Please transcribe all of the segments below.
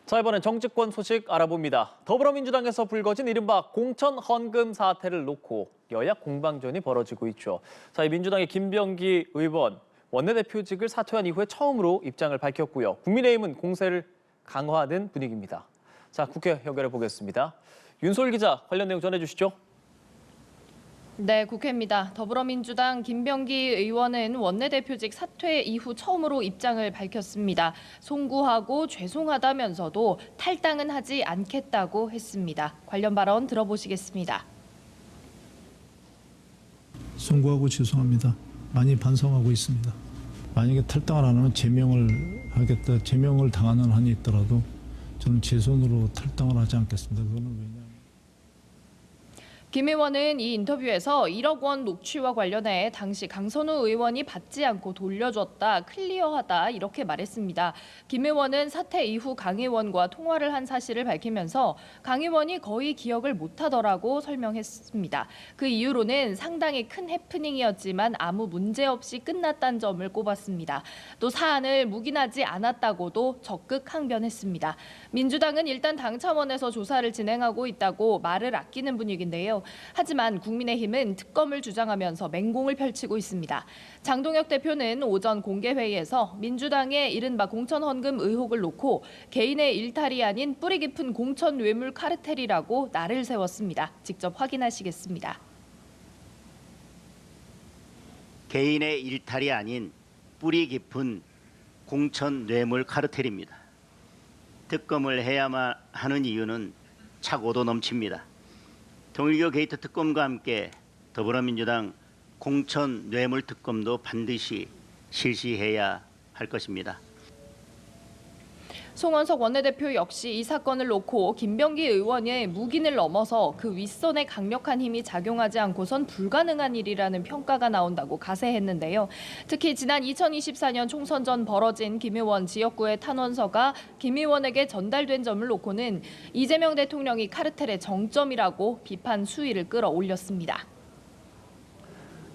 자, 이번엔 정치권 소식 알아봅니다. 더불어민주당에서 불거진 이른바 공천 헌금 사태를 놓고 여야 공방전이 벌어지고 있죠. 자, 이 민주당의 김병기 의원 원내대표직을 사퇴한 이후에 처음으로 입장을 밝혔고요. 국민의힘은 공세를 강화하는 분위기입니다. 자, 국회 연결해 보겠습니다. 윤솔 기자, 관련 내용 전해주시죠. 네, 국회입니다. 더불어민주당 김병기 의원은 원내대표직 사퇴 이후 처음으로 입장을 밝혔습니다. 송구하고 죄송하다면서도 탈당은 하지 않겠다고 했습니다. 관련 발언 들어보시겠습니다. 송구하고 죄송합니다. 많이 반성하고 있습니다. 만약에 탈당을 안 하면 제명을 하겠다, 제명을 당하는 한이 있더라도 저는 제 손으로 탈당을 하지 않겠습니다. 그거는 왜냐하면 김 의원은 이 인터뷰에서 1억 원 녹취와 관련해 당시 강선우 의원이 받지 않고 돌려줬다, 클리어하다 이렇게 말했습니다. 김 의원은 사퇴 이후 강 의원과 통화를 한 사실을 밝히면서 강 의원이 거의 기억을 못하더라고 설명했습니다. 그 이유로는 상당히 큰 해프닝이었지만 아무 문제 없이 끝났다는 점을 꼽았습니다. 또 사안을 묵인하지 않았다고도 적극 항변했습니다. 민주당은 일단 당 차원에서 조사를 진행하고 있다고 말을 아끼는 분위기인데요. 하지만 국민의힘은 특검을 주장하면서 맹공을 펼치고 있습니다. 장동혁 대표는 오전 공개회의에서 민주당의 이른바 공천 헌금 의혹을 놓고 개인의 일탈이 아닌 뿌리 깊은 공천 뇌물 카르텔이라고 날을 세웠습니다. 직접 확인하시겠습니다. 개인의 일탈이 아닌 뿌리 깊은 공천 뇌물 카르텔입니다. 특검을 해야만 하는 이유는 차고도 넘칩니다. 통일교 게이트 특검과 함께 더불어민주당 공천 뇌물 특검도 반드시 실시해야 할 것입니다. 송원석 원내대표 역시 이 사건을 놓고 김병기 의원의 묵인을 넘어서 그 윗선에 강력한 힘이 작용하지 않고선 불가능한 일이라는 평가가 나온다고 가세했는데요. 특히 지난 2024년 총선 전 벌어진 김 의원 지역구의 탄원서가 김 의원에게 전달된 점을 놓고는 이재명 대통령이 카르텔의 정점이라고 비판 수위를 끌어올렸습니다.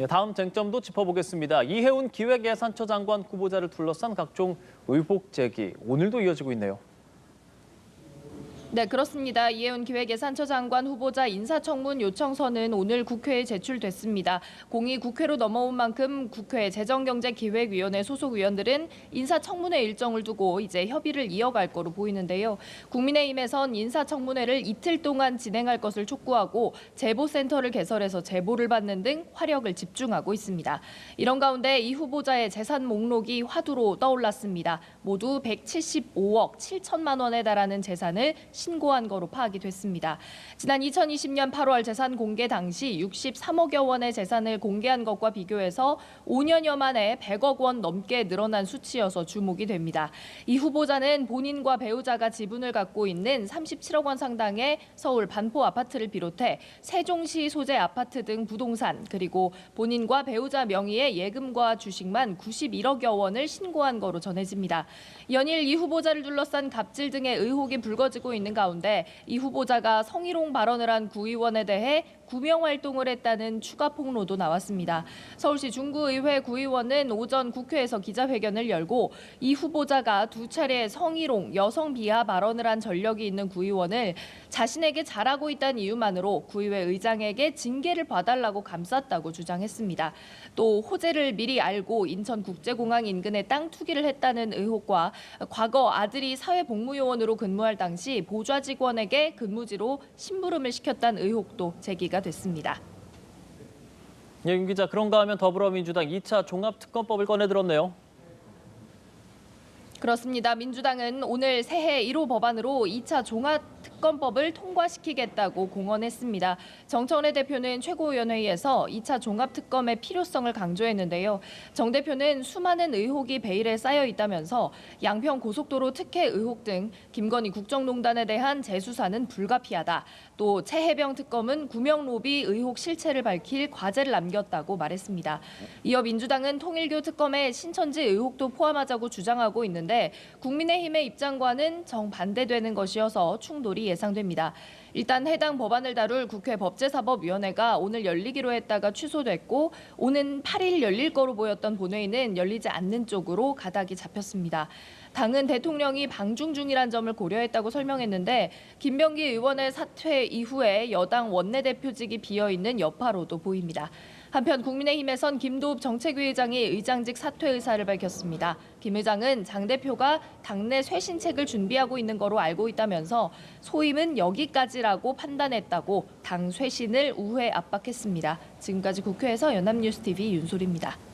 다음 쟁점도 짚어보겠습니다. 이해운 기획예산처 장관 후보자를 둘러싼 각종 의혹 제기, 오늘도 이어지고 있네요. 네, 그렇습니다. 이해운 기획예산처 장관 후보자 인사청문 요청서는 오늘 국회에 제출됐습니다. 공이 국회로 넘어온 만큼 국회 재정경제기획위원회 소속 의원들은 인사청문회 일정을 두고 이제 협의를 이어갈 거로 보이는데요. 국민의힘에선 인사청문회를 이틀 동안 진행할 것을 촉구하고 제보센터를 개설해서 제보를 받는 등 화력을 집중하고 있습니다. 이런 가운데 이 후보자의 재산 목록이 화두로 떠올랐습니다. 모두 175억 7천만 원에 달하는 재산을 신고한 거로 파악이 됐습니다. 지난 2020년 8월 재산 공개 당시 63억여 원의 재산을 공개한 것과 비교해서 5년여 만에 100억 원 넘게 늘어난 수치여서 주목이 됩니다. 이 후보자는 본인과 배우자가 지분을 갖고 있는 37억 원 상당의 서울 반포 아파트를 비롯해 세종시 소재 아파트 등 부동산, 그리고 본인과 배우자 명의의 예금과 주식만 91억여 원을 신고한 거로 전해집니다. 연일 이 후보자를 둘러싼 갑질 등의 의혹이 불거지고 있는 가운데 이 후보자가 성희롱 발언을 한 구의원에 대해 구명 활동을 했다는 추가 폭로도 나왔습니다. 서울시 중구의회 구의원은 오전 국회에서 기자회견을 열고 이 후보자가 두 차례 성희롱, 여성 비하 발언을 한 전력이 있는 구의원을 자신에게 잘하고 있다는 이유만으로 구의회 의장에게 징계를 봐달라고 감쌌다고 주장했습니다. 또 호재를 미리 알고 인천국제공항 인근에 땅 투기를 했다는 의혹과 과거 아들이 사회복무요원으로 근무할 당시 보좌 직원에게 근무지로 심부름을 시켰다는 의혹도 제기가 됐습니다. 예, 윤 기자, 그런가 하면 더불어민주당 2차 종합특검법을 꺼내들었네요. 그렇습니다. 민주당은 오늘 새해 1호 법안으로 2차 종합특검법을 통과시키겠다고 공언했습니다. 정청래 대표는 최고위원회의에서 2차 종합특검의 필요성을 강조했는데요. 정 대표는 수많은 의혹이 베일에 쌓여 있다면서 양평 고속도로 특혜 의혹 등 김건희 국정농단에 대한 재수사는 불가피하다. 또 최혜병 특검은 구명 로비 의혹 실체를 밝힐 과제를 남겼다고 말했습니다. 이어 민주당은 통일교 특검에 신천지 의혹도 포함하자고 주장하고 있는데 국민의힘의 입장과는 정반대되는 것이어서 충돌이 예상됩니다. 일단 해당 법안을 다룰 국회 법제사법위원회가 오늘 열리기로 했다가 취소됐고 오는 8일 열릴 거로 보였던 본회의는 열리지 않는 쪽으로 가닥이 잡혔습니다. 당은 대통령이 방중 중이란 점을 고려했다고 설명했는데 김병기 의원의 사퇴 이후에 여당 원내대표직이 비어있는 여파로도 보입니다. 한편 국민의힘에선 김도읍 정책위 의장이 의장직 사퇴 의사를 밝혔습니다. 김 의장은 장 대표가 당내 쇄신책을 준비하고 있는 거로 알고 있다면서 소임은 여기까지라고 판단했다고 당 쇄신을 우회 압박했습니다. 지금까지 국회에서 연합뉴스TV 윤소리입니다.